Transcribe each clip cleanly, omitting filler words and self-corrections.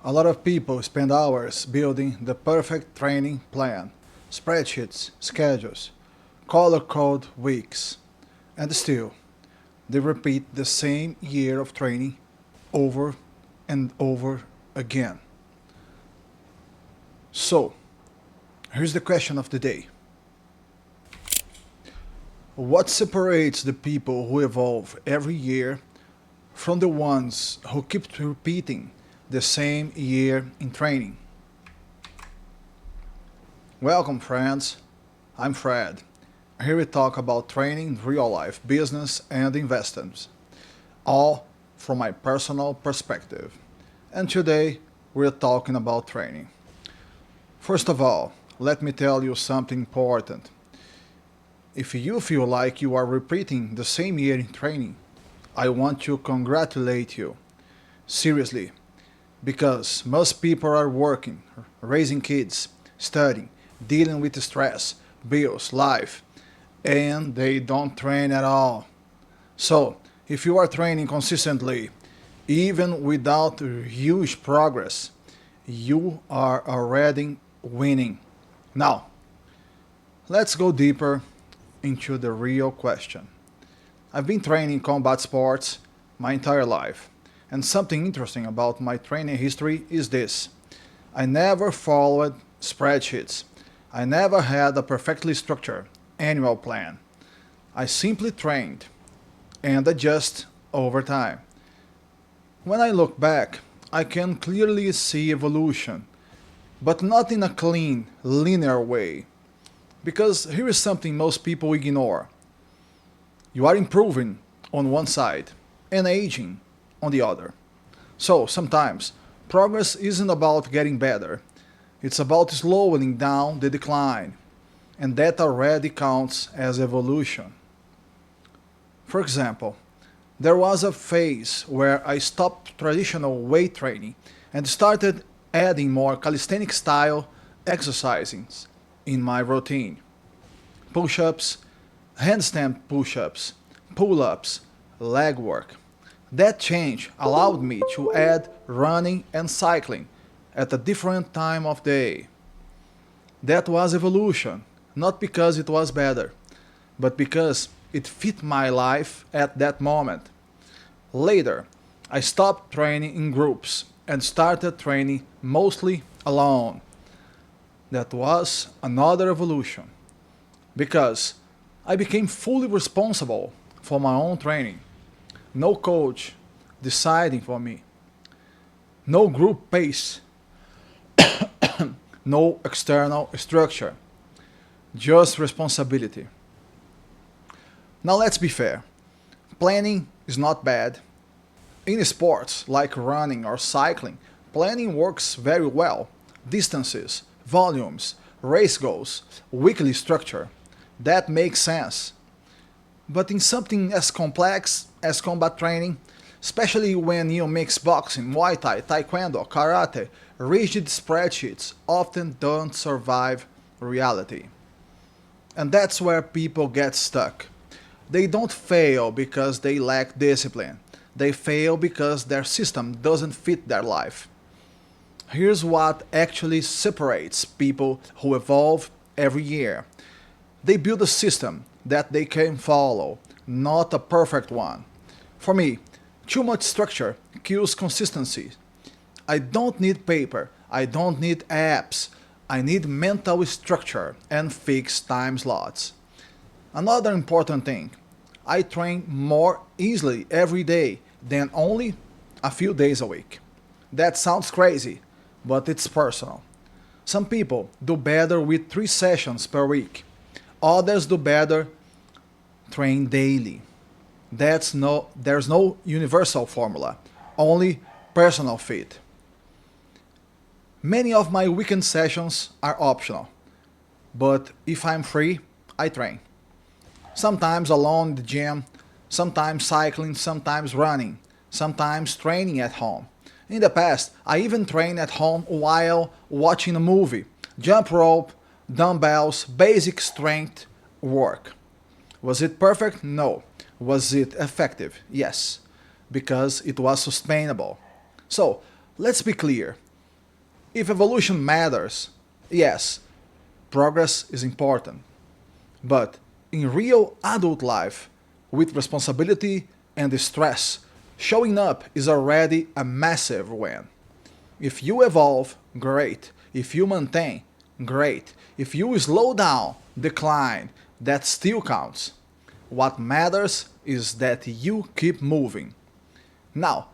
A lot of people spend hours building the perfect training plan, spreadsheets, schedules, color code weeks, and still they repeat the same year of training over and over again. So, here's the question of the day. What separates the people who evolve every year from the ones who keep repeating the same year in training? Welcome, friends. I'm Fred. Here we talk about training, real life, business, and investments, all from my personal perspective. And today we're talking about training. First of all, let me tell you something important. If you feel like you are repeating the same year in training, I want to congratulate you. Seriously, because most people are working, raising kids, studying, dealing with stress, bills, life, and they don't train at all. So, if you are training consistently, even without huge progress, you are already winning. Now, let's go deeper into the real question. I've been training combat sports my entire life, and something interesting about my training history is this. I never followed spreadsheets. I never had a perfectly structured annual plan. I simply trained and adjust over time. When I look back, I can clearly see evolution, but not in a clean, linear way. Because here is something most people ignore. You are improving on one side and aging on the other. So sometimes progress isn't about getting better, it's about slowing down the decline, and that already counts as evolution. For example, there was a phase where I stopped traditional weight training and started adding more calisthenic style exercises in my routine. Push ups, handstand push ups, pull ups, leg work. That change allowed me to add running and cycling at a different time of day. That was evolution, not because it was better, but because it fit my life at that moment. Later, I stopped training in groups and started training mostly alone. That was another evolution because I became fully responsible for my own training. No coach deciding for me, no group pace, no external structure, just responsibility. Now let's be fair. Planning is not bad. In sports like running or cycling, planning works very well. Distances, volumes, race goals, weekly structure. That makes sense. But in something as complex as combat training, especially when you mix boxing, Muay Thai, Taekwondo, Karate, rigid spreadsheets often don't survive reality. And that's where people get stuck. They don't fail because they lack discipline. They fail because their system doesn't fit their life. Here's what actually separates people who evolve every year. They build a system that they can follow, not a perfect one. For me, too much structure kills consistency. I don't need paper, I don't need apps, I need mental structure and fixed time slots. Another important thing, I train more easily every day than only a few days a week. That sounds crazy, but it's personal. Some people do better with 3 sessions per week. Others do better train daily. There's no universal formula, only personal fit. Many of my weekend sessions are optional, but if I'm free, I train. Sometimes alone in the gym, sometimes cycling, sometimes running, sometimes training at home. In the past, I even trained at home while watching a movie. Jump rope, dumbbells, basic strength work. Was it perfect? No. Was it effective? Yes, because it was sustainable. So, let's be clear. If evolution matters, yes, progress is important. But in real adult life, with responsibility and stress, showing up is already a massive win. If you evolve, great. If you maintain, great. If you slow down, decline, that still counts. What matters is that you keep moving. Now,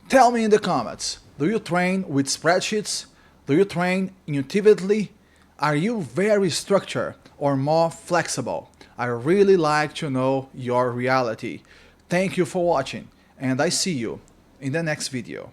tell me in the comments, do you train with spreadsheets? Do you train intuitively? Are you very structured or more flexible? I really like to know your reality. Thank you for watching, and I see you in the next video.